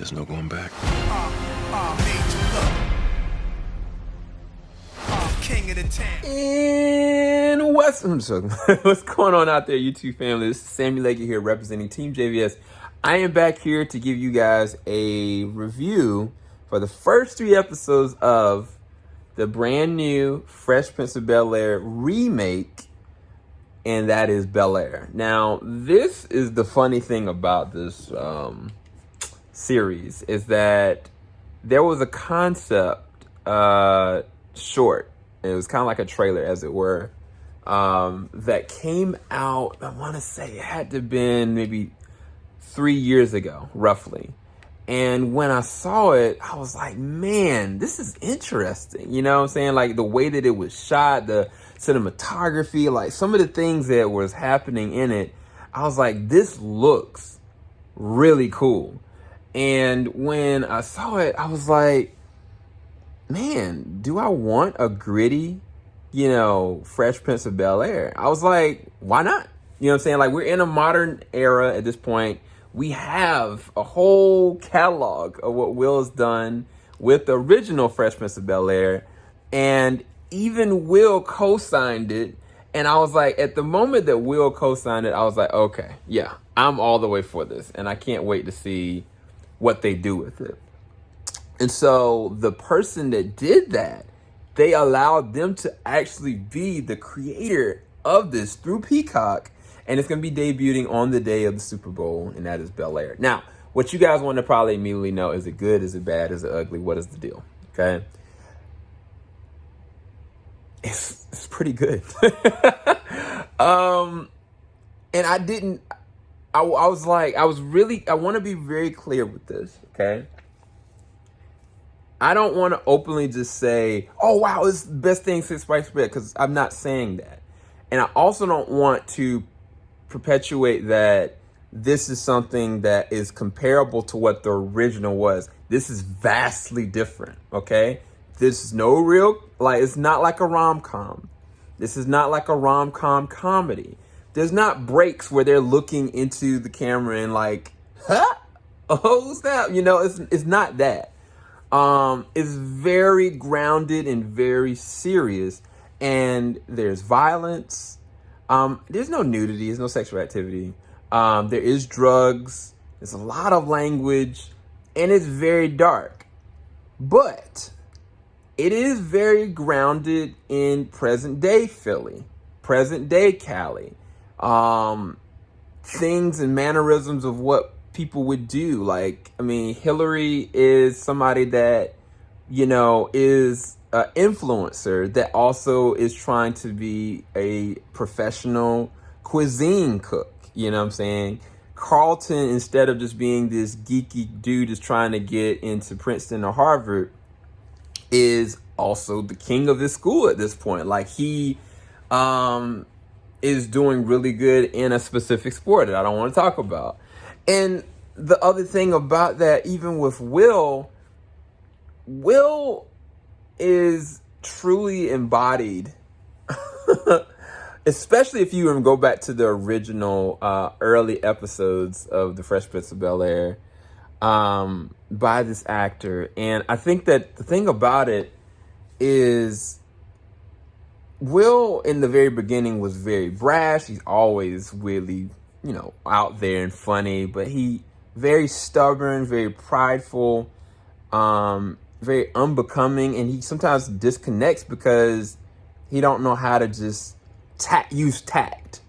There's no going back. King of the town. And what's going on out there, YouTube family? This is Sammy Leggett here representing TeamJVS. I am back here to give you guys a review for the first 3 episodes of the brand new Fresh Prince of Bel-Air remake, and that is Bel-Air. Now, this is the funny thing about this series, is that there was a concept short. It was kind of like a trailer, as it were, that came out, I want to say it had to have been maybe 3 years ago, roughly. And when I saw it, I was like, man, this is interesting. You know what I'm saying? Like the way that it was shot, the cinematography, like some of the things that was happening in it, I was like, this looks really cool. And when I saw it, I was like, man, do I want a gritty, Fresh Prince of Bel-Air? I was like, why not? You know what I'm saying? Like, we're in a modern era at this point. We have a whole catalog of what Will has done with the original Fresh Prince of Bel-Air. And even Will co-signed it. And I was like, at the moment that Will co-signed it, I was like, okay, yeah, I'm all the way for this. And I can't wait to see what they do with it. And so the person that did that, they allowed them to actually be the creator of this through Peacock. And it's going to be debuting on the day of the Super Bowl, and that is Bel-Air. Now, what you guys want to probably immediately know, is it good? Is it bad? Is it ugly? What is the deal? Okay. It's pretty good. And I want to be very clear with this. Okay. I don't want to openly just say, oh, wow, this is the best thing since sliced bread, because I'm not saying that. And I also don't want to perpetuate that this is something that is comparable to what the original was. This is vastly different, okay? This is no real, it's not like a rom-com. This is not like a rom-com comedy. There's not breaks where they're looking into the camera and like, huh? Oh, snap. It's not that. It's very grounded and very serious, and there's violence. There's no nudity, there's no sexual activity. There is drugs, there's a lot of language, and it's very dark. But it is very grounded in present day Philly, present day Cali. Things and mannerisms of what people would do. Hillary is somebody that, is an influencer that also is trying to be a professional cuisine cook. You know what I'm saying? Carlton, instead of just being this geeky dude is trying to get into Princeton or Harvard, is also the king of his school at this point. He is doing really good in a specific sport that I don't want to talk about. And the other thing about that, even with Will is truly embodied, especially if you go back to the original early episodes of The Fresh Prince of Bel-Air, by this actor. And I think that the thing about it is Will in the very beginning was very brash. He's always really, out there and funny, but he very stubborn, very prideful, very unbecoming, and he sometimes disconnects because he don't know how to just use tact.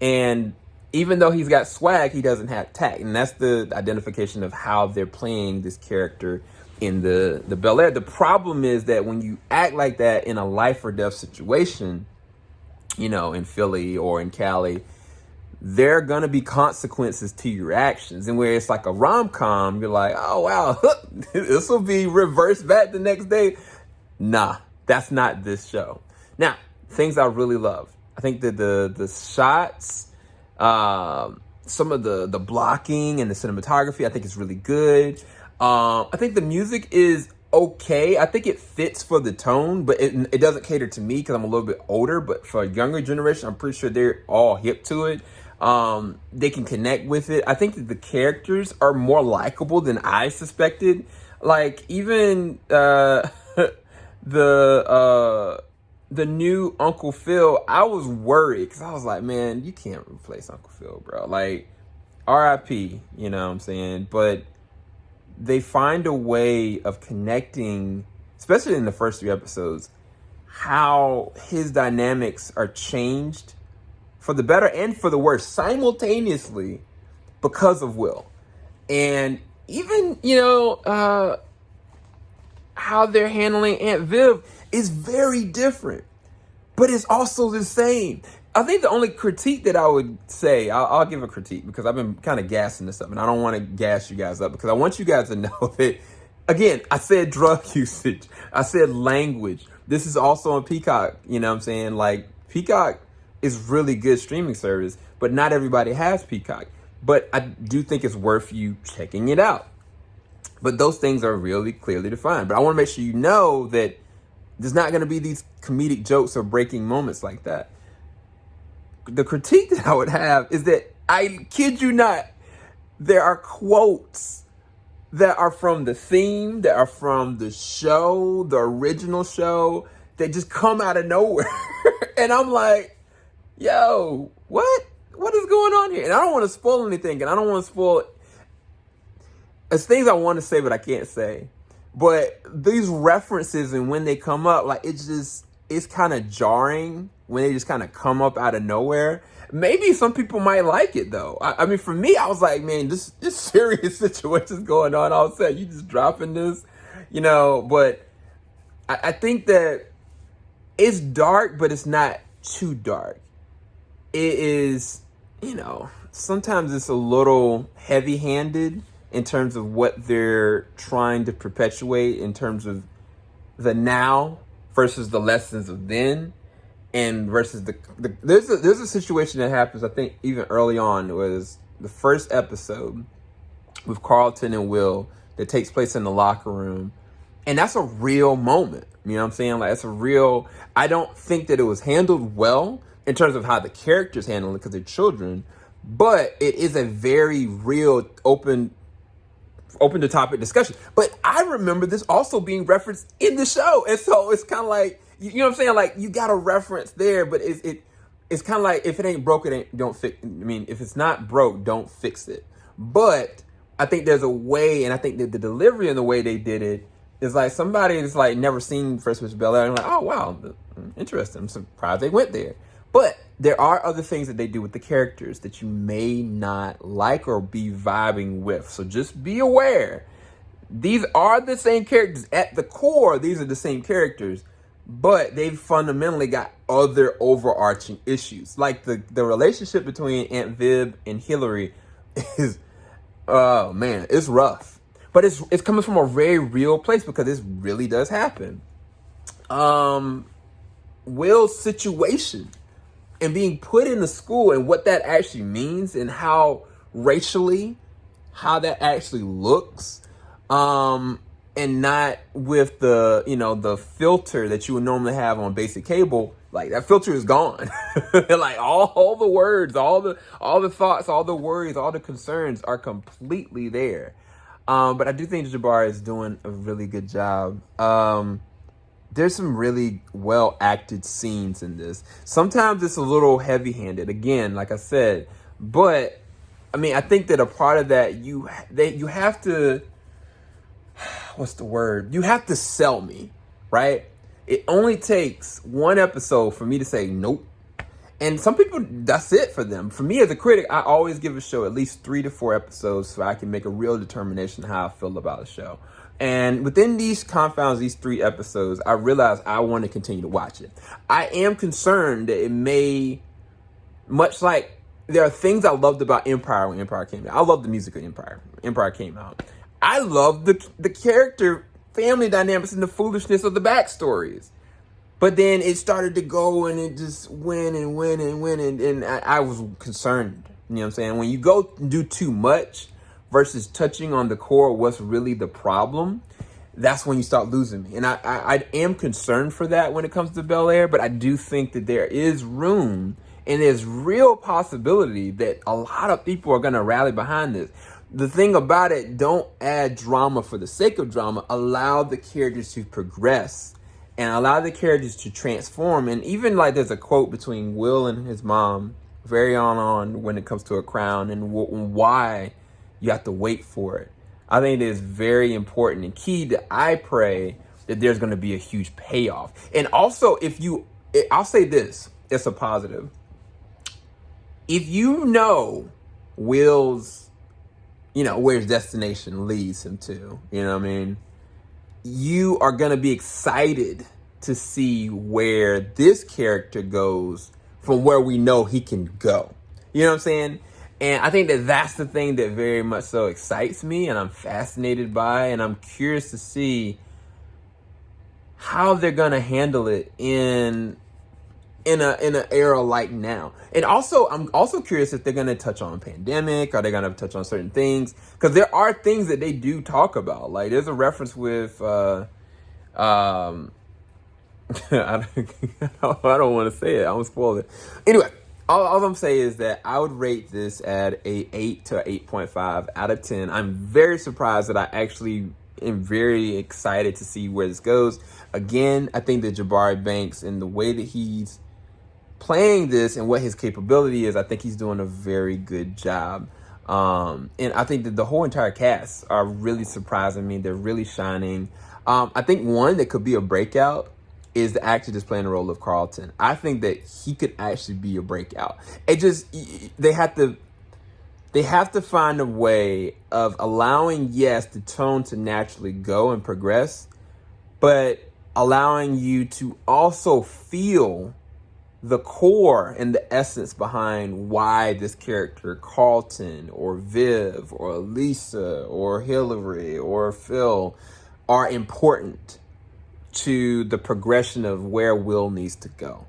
And even though he's got swag, he doesn't have tact, and that's the identification of how they're playing this character in the Bel-Air. The problem is that when you act like that in a life or death situation, in Philly or in Cali, there are going to be consequences to your actions. And where it's like a rom-com, you're like, oh, wow, this will be reversed back the next day. Nah, that's not this show. Now, things I really love. I think that the shots, some of the blocking and the cinematography, I think is really good. I think the music is okay. I think it fits for the tone, but it doesn't cater to me because I'm a little bit older. But for a younger generation, I'm pretty sure they're all hip to it. They can connect with it. I think that the characters are more likable than I suspected. Like, even the new Uncle Phil, I was worried because I was like, man, you can't replace Uncle Phil, bro. Like, R.I.P., you know what I'm saying? But they find a way of connecting, especially in the first 3 episodes, how his dynamics are changed for the better and for the worse simultaneously because of Will. And even, how they're handling Aunt Viv is very different, but it's also the same. I think the only critique that I would say, I'll give a critique because I've been kind of gassing this up, and I don't want to gas you guys up because I want you guys to know that, again, I said drug usage. I said language. This is also on Peacock, you know what I'm saying? Like, Peacock is really good streaming service, but not everybody has Peacock. But I do think it's worth you checking it out. But those things are really clearly defined. But I want to make sure you know that there's not going to be these comedic jokes or breaking moments like that. The critique that I would have is that, I kid you not, there are quotes that are from the theme, that are from the show, the original show, that just come out of nowhere. And I'm like, yo, what? What is going on here? And I don't want to spoil anything, and I don't want to spoil... There's things I want to say, but I can't say. But these references and when they come up, like, it's kind of jarring when they just kind of come up out of nowhere. Maybe some people might like it, though. I mean, for me, I was like, man, this serious situation's going on. All of a sudden, you just dropping this, But I think that it's dark, but it's not too dark. It is, sometimes it's a little heavy-handed in terms of what they're trying to perpetuate in terms of the now versus the lessons of then, and versus there's a situation that happens, I think, even early on. It was the first episode with Carlton and Will that takes place in the locker room. And that's a real moment. You know what I'm saying? Like, it's a real... I don't think that it was handled well in terms of how the characters handle it because they're children. But it is a very real, open to topic discussion. But I remember this also being referenced in the show. And so it's kind of like, you know what I'm saying? Like, you got a reference there, but it's kind of like, if it ain't broke, don't fix. I mean, if it's not broke, don't fix it. But I think there's a way, and I think that the delivery and the way they did it is like somebody that's like never seen Fresh Prince of Bel-Air and like, oh wow, interesting. I'm surprised they went there. But there are other things that they do with the characters that you may not like or be vibing with. So just be aware. These are the same characters. At the core, these are the same characters. But they've fundamentally got other overarching issues. Like the relationship between Aunt Viv and Hillary is, oh man, it's rough. But it's coming from a very real place because this really does happen. Will's situation and being put into school and what that actually means and how racially, how that actually looks, and not with the filter that you would normally have on basic cable. Like, that filter is gone. Like, all the words, all the thoughts, all the worries, all the concerns are completely there. But I do think Jabari is doing a really good job. There's some really well acted scenes in this. Sometimes it's a little heavy handed, again, like I said. But I mean, I think that a part of that, you have to, what's the word? You have to sell me, right? It only takes one episode for me to say nope. And some people, that's it for them. For me as a critic, I always give a show at least 3 to 4 episodes so I can make a real determination how I feel about a show. And within these confounds, these 3 episodes, I realized I want to continue to watch it. I am concerned that it may, much like there are things I loved about Empire when Empire came out. I love the music of Empire. Empire came out. I love the character family dynamics and the foolishness of the backstories. But then it started to go and it just went and I was concerned. You know what I'm saying? When you go and do too much versus touching on the core of what's really the problem, that's when you start losing me. And I am concerned for that when it comes to Bel-Air, but I do think that there is room And there's real possibility that a lot of people are going to rally behind this. The thing about it, don't add drama for the sake of drama. Allow the characters to progress and allow the characters to transform. And even like there's a quote between Will and his mom very on when it comes to a crown and why you have to wait for it. I think it is very important and key that I pray that there's going to be a huge payoff. And also, I'll say this, it's a positive. If you know Will's, where his destination leads him to, you know what I mean? You are going to be excited to see where this character goes from where we know he can go. You know what I'm saying? And I think that that's the thing that very much so excites me and I'm fascinated by, and I'm curious to see how they're going to handle it in an era like now. And also, I'm also curious if they're going to touch on pandemic. Are they going to touch on certain things? Because there are things that they do talk about. Like there's a reference with, I don't want to say it. I'm going to spoil it. Anyway, all I'm saying is that I would rate this at a 8 to 8.5 out of 10. I'm very surprised that I actually am very excited to see where this goes. Again, I think that Jabari Banks and the way that he's playing this and what his capability is, I think he's doing a very good job. And I think that the whole entire cast are really surprising me. They're really shining. I think one that could be a breakout is the actor that's playing the role of Carlton. I think that he could actually be a breakout. They have to find a way of allowing, yes, the tone to naturally go and progress, but allowing you to also feel the core and the essence behind why this character, Carlton or Viv or Lisa or Hillary or Phil, are important to the progression of where Will needs to go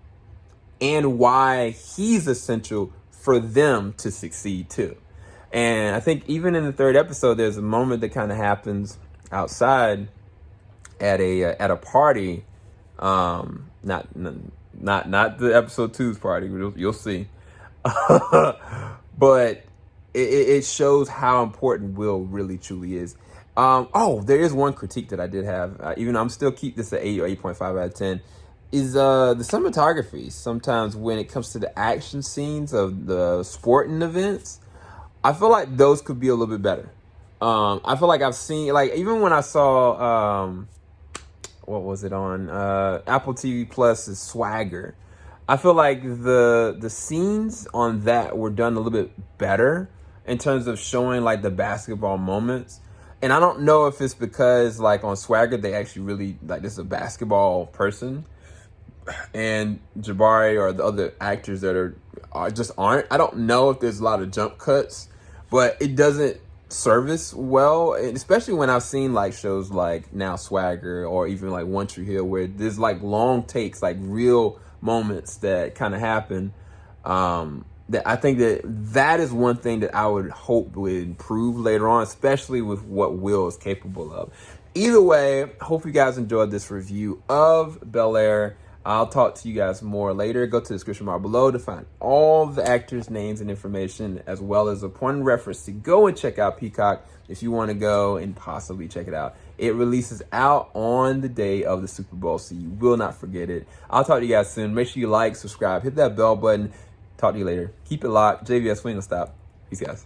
and why he's essential for them to succeed too. And I think even in the third episode, there's a moment that kind of happens outside at a party. Not the episode 2's party. You'll see. But it shows how important Will really truly is. There is one critique that I did have. Even I'm still keep this at 8 or 8.5 out of 10. Is the cinematography. Sometimes when it comes to the action scenes of the sporting events, I feel like those could be a little bit better. I feel like I've seen, like, even when I saw, what was it on Apple TV Plus's Swagger, I feel like the scenes on that were done a little bit better in terms of showing like the basketball moments. And I don't know if it's because like on Swagger they actually really like this is a basketball person, and Jabari or the other actors that are just aren't. I don't know if there's a lot of jump cuts, but it doesn't service well, and especially when I've seen like shows like now Swagger or even like One Tree Hill where there's like long takes, like real moments that kind of happen. That I think that is one thing that I would hope would improve later on, especially with what Will is capable of. Either way, hope you guys enjoyed this review of Bel-Air. I'll talk to you guys more later. Go to the description bar below to find all the actors' names and information, as well as a point of reference to go and check out Peacock if you want to go and possibly check it out. It releases out on the day of the Super Bowl, so you will not forget it. I'll talk to you guys soon. Make sure you like, subscribe, hit that bell button. Talk to you later. Keep it locked. JVS, we ain't gonna stop. Peace, guys.